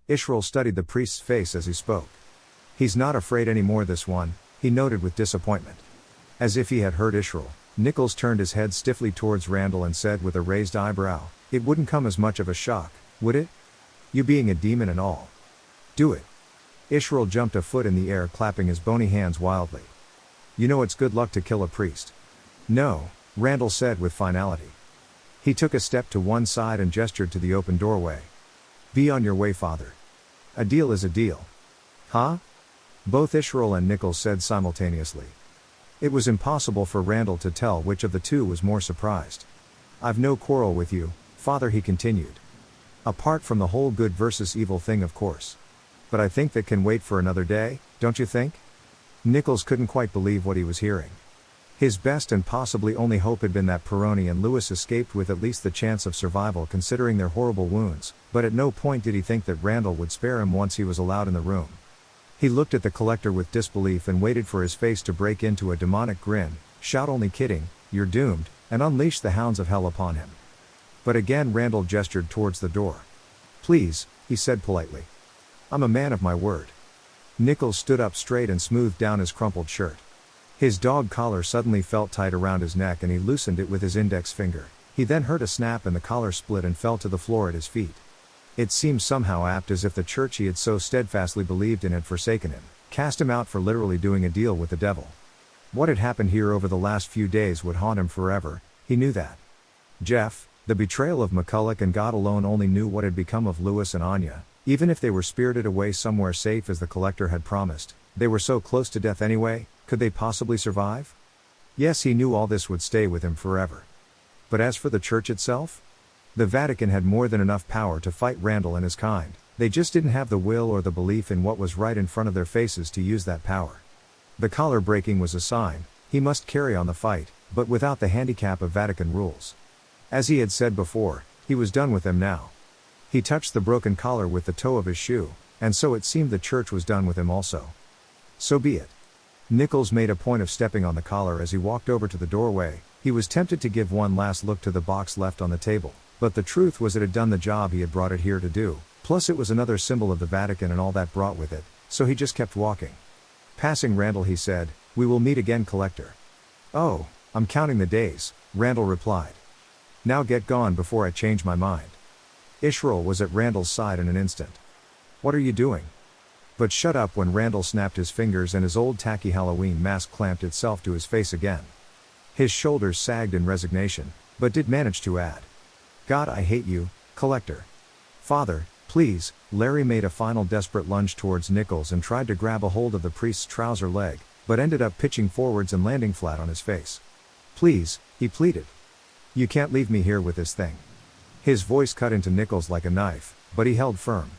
Israel studied the priest's face as he spoke. He's not afraid anymore, this one, he noted with disappointment. As if he had heard Israel, Nichols turned his head stiffly towards Randall and said with a raised eyebrow, "It wouldn't come as much of a shock, would it? You being a demon and all. Do it." Israel jumped a foot in the air, clapping his bony hands wildly. "You know it's good luck to kill a priest." "No," Randall said with finality. He took a step to one side and gestured to the open doorway. "Be on your way, father. A deal is a deal." "Huh?" both Israel and Nichols said simultaneously. It was impossible for Randall to tell which of the two was more surprised. "I've no quarrel with you, father," he continued. "Apart from the whole good versus evil thing, of course. But I think that can wait for another day, don't you think?" Nichols couldn't quite believe what he was hearing. His best and possibly only hope had been that Peroni and Lewis escaped with at least the chance of survival considering their horrible wounds, but at no point did he think that Randall would spare him once he was allowed in the room. He looked at the collector with disbelief and waited for his face to break into a demonic grin, shout "Only kidding, you're doomed," and unleash the hounds of hell upon him. But again Randall gestured towards the door. "Please," he said politely. "I'm a man of my word." Nichols stood up straight and smoothed down his crumpled shirt. His dog collar suddenly felt tight around his neck and he loosened it with his index finger. He then heard a snap and the collar split and fell to the floor at his feet. It seemed somehow apt as if the church he had so steadfastly believed in had forsaken him, cast him out for literally doing a deal with the devil. What had happened here over the last few days would haunt him forever, he knew that. Jeff, the betrayal of McCulloch, and God alone only knew what had become of Lewis and Anya. Even if they were spirited away somewhere safe as the collector had promised, they were so close to death anyway, could they possibly survive? Yes, he knew all this would stay with him forever. But as for the church itself? The Vatican had more than enough power to fight Randall and his kind, they just didn't have the will or the belief in what was right in front of their faces to use that power. The collar breaking was a sign, he must carry on the fight, but without the handicap of Vatican rules. As he had said before, he was done with them now. He touched the broken collar with the toe of his shoe, and so it seemed the church was done with him also. So be it. Nichols made a point of stepping on the collar as he walked over to the doorway. He was tempted to give one last look to the box left on the table, but the truth was it had done the job he had brought it here to do, plus it was another symbol of the Vatican and all that brought with it, so he just kept walking. Passing Randall he said, "We will meet again, collector." "Oh, I'm counting the days," Randall replied. "Now get gone before I change my mind." Israel was at Randall's side in an instant. "What are you doing?" But shut up when Randall snapped his fingers and his old tacky Halloween mask clamped itself to his face again. His shoulders sagged in resignation, but did manage to add, "God, I hate you, collector." "Father, please." Larry made a final desperate lunge towards Nichols and tried to grab a hold of the priest's trouser leg, but ended up pitching forwards and landing flat on his face. "Please," he pleaded. "You can't leave me here with this thing." His voice cut into Nichols like a knife, but he held firm.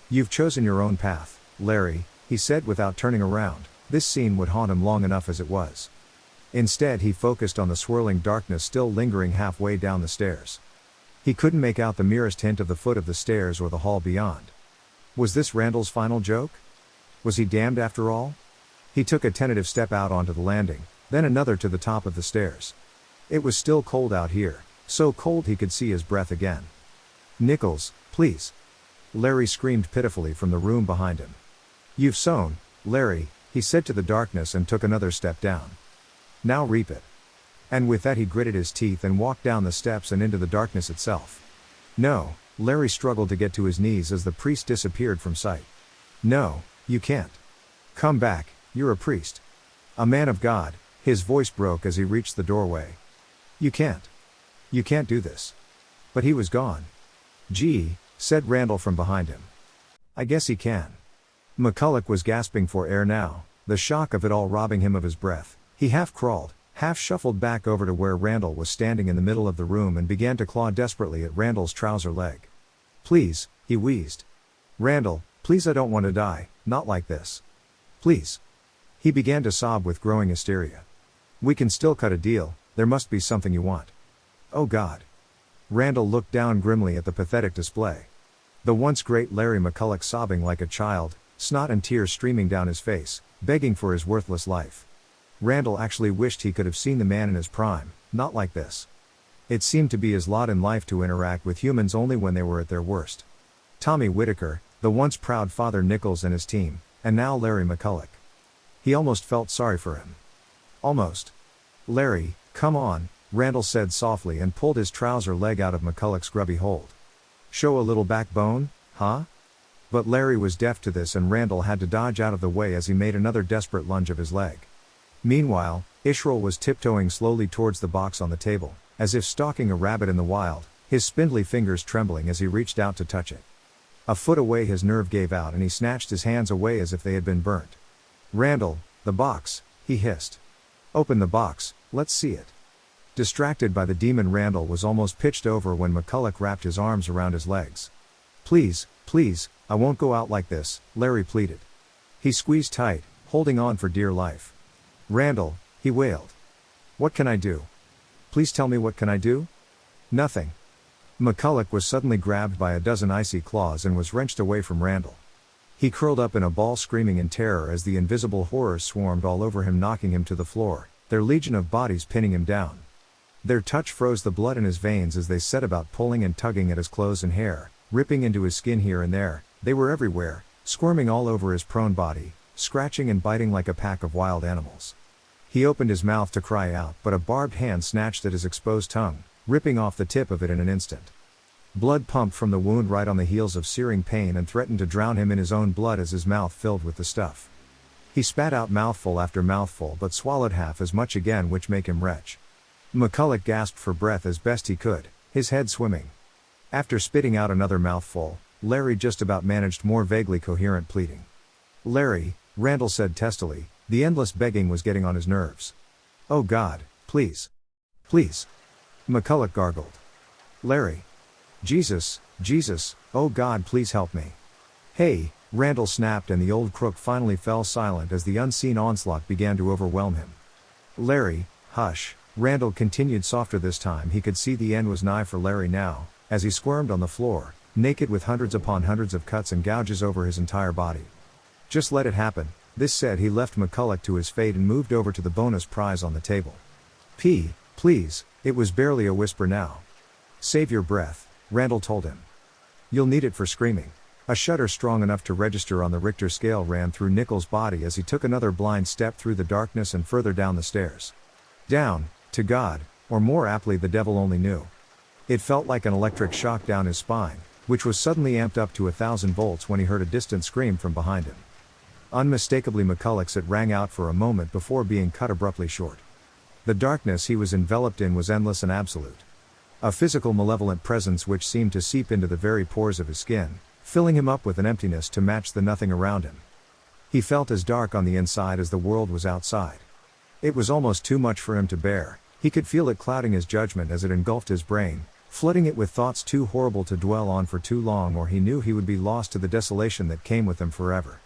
"You've chosen your own path, Larry," he said without turning around. This scene would haunt him long enough as it was. Instead he focused on the swirling darkness still lingering halfway down the stairs. He couldn't make out the merest hint of the foot of the stairs or the hall beyond. Was this Randall's final joke? Was he damned after all? He took a tentative step out onto the landing, then another to the top of the stairs. It was still cold out here, so cold he could see his breath again. "Nichols, please." Larry screamed pitifully from the room behind him. "You've sown, Larry," he said to the darkness and took another step down. "Now reap it." And with that he gritted his teeth and walked down the steps and into the darkness itself. "No," Larry struggled to get to his knees as the priest disappeared from sight. "No, you can't. Come back, you're a priest. A man of God." His voice broke as he reached the doorway. "You can't. You can't do this." But he was gone. "Gee," said Randall from behind him. "I guess he can." McCulloch was gasping for air now, the shock of it all robbing him of his breath. He half crawled, half shuffled back over to where Randall was standing in the middle of the room and began to claw desperately at Randall's trouser leg. "Please," he wheezed. "Randall, please, I don't want to die, not like this. Please." He began to sob with growing hysteria. "We can still cut a deal, there must be something you want." "Oh God." Randall looked down grimly at the pathetic display. The once great Larry McCulloch sobbing like a child, snot and tears streaming down his face, begging for his worthless life. Randall actually wished he could have seen the man in his prime, not like this. It seemed to be his lot in life to interact with humans only when they were at their worst. Tommy Whitaker, The once proud father Nichols and his team, and now Larry McCulloch. He almost felt sorry for him. Almost. "Larry, come on," Randall said softly and pulled his trouser leg out of McCulloch's grubby hold. "Show a little backbone, huh?" But Larry was deaf to this and Randall had to dodge out of the way as he made another desperate lunge of his leg. Meanwhile, Israel was tiptoeing slowly towards the box on the table, as if stalking a rabbit in the wild, his spindly fingers trembling as he reached out to touch it. A foot away his nerve gave out and he snatched his hands away as if they had been burnt. "Randall, the box," he hissed. "Open the box, let's see it." Distracted by the demon, Randall was almost pitched over when McCulloch wrapped his arms around his legs. "Please, please, I won't go out like this," Larry pleaded. He squeezed tight, holding on for dear life. "Randall," he wailed. "What can I do? Please tell me, what can I do?" "Nothing." McCulloch was suddenly grabbed by a dozen icy claws and was wrenched away from Randall. He curled up in a ball screaming in terror as the invisible horrors swarmed all over him, knocking him to the floor, their legion of bodies pinning him down. Their touch froze the blood in his veins as they set about pulling and tugging at his clothes and hair, ripping into his skin here and there. They were everywhere, squirming all over his prone body, scratching and biting like a pack of wild animals. He opened his mouth to cry out, but a barbed hand snatched at his exposed tongue, ripping off the tip of it in an instant. Blood pumped from the wound right on the heels of searing pain and threatened to drown him in his own blood as his mouth filled with the stuff. He spat out mouthful after mouthful but swallowed half as much again, which made him retch. McCulloch gasped for breath as best he could, his head swimming. After spitting out another mouthful, Larry just about managed more vaguely coherent pleading. "Larry," Randall said testily, the endless begging was getting on his nerves. "Oh God, please. Please." McCulloch gargled. "Larry. Jesus, Jesus, oh God, please help me." "Hey," Randall snapped, and the old crook finally fell silent as the unseen onslaught began to overwhelm him. "Larry, hush," Randall continued softer this time. He could see the end was nigh for Larry now, as he squirmed on the floor, naked with hundreds upon hundreds of cuts and gouges over his entire body. "Just let it happen." This said, he left McCulloch to his fate and moved over to the bonus prize on the table. Please," it was barely a whisper now. "Save your breath," Randall told him. "You'll need it for screaming." A shudder strong enough to register on the Richter scale ran through Nichols' body as he took another blind step through the darkness and further down the stairs. Down, to God, or more aptly the devil only knew. It felt like an electric shock down his spine, which was suddenly amped up to 1,000 volts when he heard a distant scream from behind him. Unmistakably McCulloch's, it rang out for a moment before being cut abruptly short. The darkness he was enveloped in was endless and absolute. A physical malevolent presence which seemed to seep into the very pores of his skin, filling him up with an emptiness to match the nothing around him. He felt as dark on the inside as the world was outside. It was almost too much for him to bear. He could feel it clouding his judgment as it engulfed his brain, flooding it with thoughts too horrible to dwell on for too long, or he knew he would be lost to the desolation that came with them forever.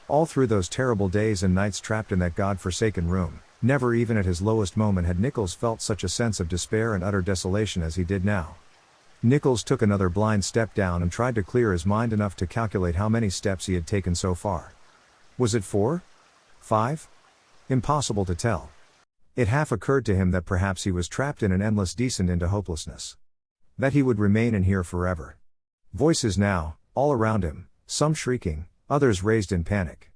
All through those terrible days and nights trapped in that God-forsaken room, never even at his lowest moment had Nichols felt such a sense of despair and utter desolation as he did now. Nichols took another blind step down and tried to clear his mind enough to calculate how many steps he had taken so far. Was it 4? 5? Impossible to tell. It half occurred to him that perhaps he was trapped in an endless descent into hopelessness. That he would remain in here forever. Voices now, all around him, some shrieking, others raised in panic.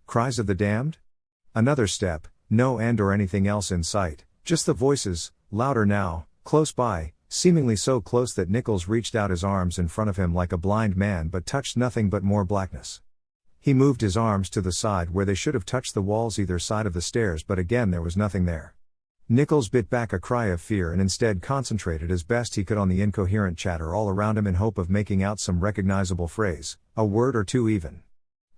Cries of the damned? Another step, no end or anything else in sight, just the voices, louder now, close by, seemingly so close that Nichols reached out his arms in front of him like a blind man but touched nothing but more blackness. He moved his arms to the side where they should have touched the walls either side of the stairs, but again there was nothing there. Nichols bit back a cry of fear and instead concentrated as best he could on the incoherent chatter all around him in hope of making out some recognizable phrase, a word or two even.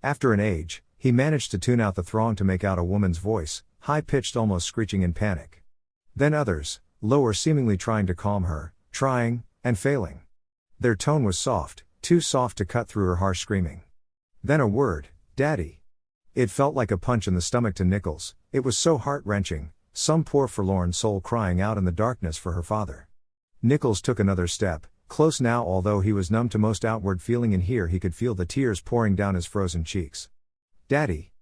After an age, he managed to tune out the throng to make out a woman's voice, high-pitched, almost screeching in panic. Then others, lower, seemingly trying to calm her, trying, and failing. Their tone was soft, too soft to cut through her harsh screaming. Then a word, "Daddy." It felt like a punch in the stomach to Nichols, it was so heart-wrenching, some poor forlorn soul crying out in the darkness for her father. Nichols took another step, close now although he was numb to most outward feeling, and here he could feel the tears pouring down his frozen cheeks. "Daddy."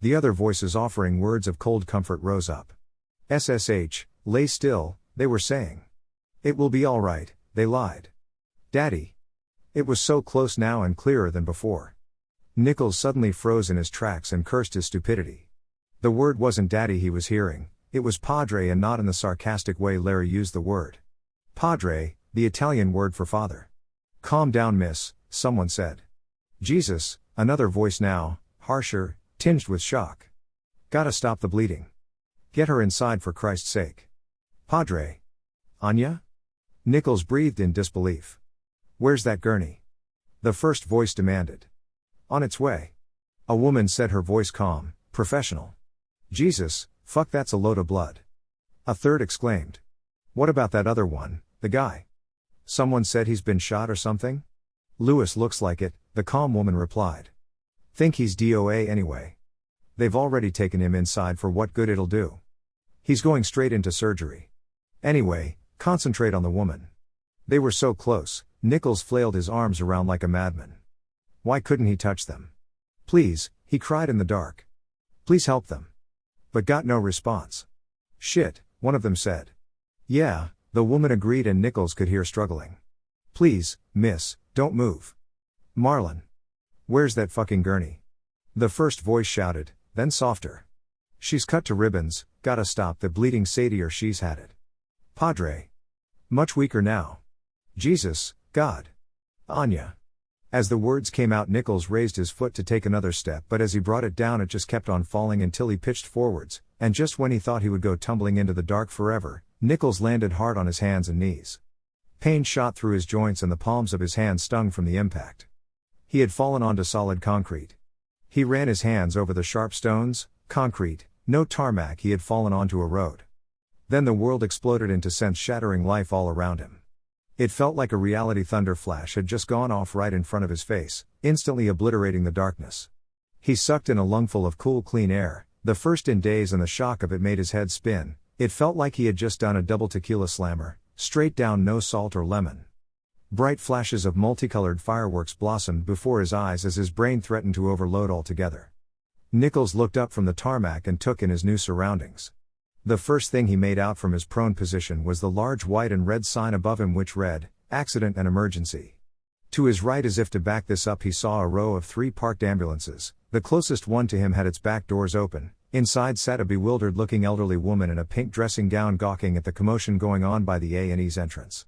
The other voices offering words of cold comfort rose up. "SSH, lay still," they were saying. "It will be all right," they lied. "Daddy." It was so close now and clearer than before. Nichols suddenly froze in his tracks and cursed his stupidity. The word wasn't daddy he was hearing, it was padre, and not in the sarcastic way Larry used the word. Padre, the Italian word for father. Calm down, miss, someone said. Jesus, another voice now, harsher, tinged with shock. Gotta stop the bleeding. Get her inside for Christ's sake. Padre. Anya? Nichols breathed in disbelief. Where's that gurney? The first voice demanded. On its way. A woman said, her voice calm, professional. Jesus, fuck, that's a load of blood. A third exclaimed. What about that other one, the guy? Someone said he's been shot or something? Lewis looks like it, the calm woman replied. Think he's DOA anyway. They've already taken him inside for what good it'll do. He's going straight into surgery. Anyway, concentrate on the woman. They were so close, Nichols flailed his arms around like a madman. Why couldn't he touch them? Please, he cried in the dark. Please help them. But got no response. Shit, one of them said. Yeah, the woman agreed, and Nichols could hear struggling. Please, miss, don't move. Marlon. Where's that fucking gurney? The first voice shouted, then softer. She's cut to ribbons, gotta stop the bleeding, Sadie, or she's had it. Padre. Much weaker now. Jesus, God. Anya. As the words came out, Nichols raised his foot to take another step, but as he brought it down, it just kept on falling until he pitched forwards, and just when he thought he would go tumbling into the dark forever, Nichols landed hard on his hands and knees. Pain shot through his joints and the palms of his hands stung from the impact. He had fallen onto solid concrete. He ran his hands over the sharp stones, concrete, no tarmac. He had fallen onto a road. Then the world exploded into sense-shattering life all around him. It felt like a reality thunder flash had just gone off right in front of his face, instantly obliterating the darkness. He sucked in a lungful of cool, clean air, the first in days, and the shock of it made his head spin. It felt like he had just done a double tequila slammer, straight down, no salt or lemon. Bright flashes of multicolored fireworks blossomed before his eyes as his brain threatened to overload altogether. Nichols looked up from the tarmac and took in his new surroundings. The first thing he made out from his prone position was the large white and red sign above him, which read, Accident and Emergency. To his right, as if to back this up, he saw a row of 3 parked ambulances. The closest one to him had its back doors open. Inside sat a bewildered-looking elderly woman in a pink dressing gown, gawking at the commotion going on by the A&E's entrance.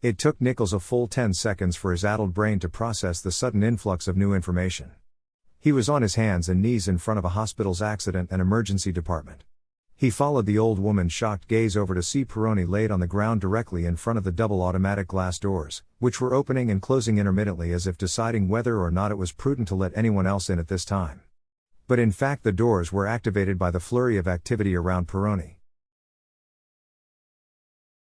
It took Nichols a full 10 seconds for his addled brain to process the sudden influx of new information. He was on his hands and knees in front of a hospital's accident and emergency department. He followed the old woman's shocked gaze over to see Peroni laid on the ground directly in front of the double automatic glass doors, which were opening and closing intermittently as if deciding whether or not it was prudent to let anyone else in at this time. But in fact the doors were activated by the flurry of activity around Peroni.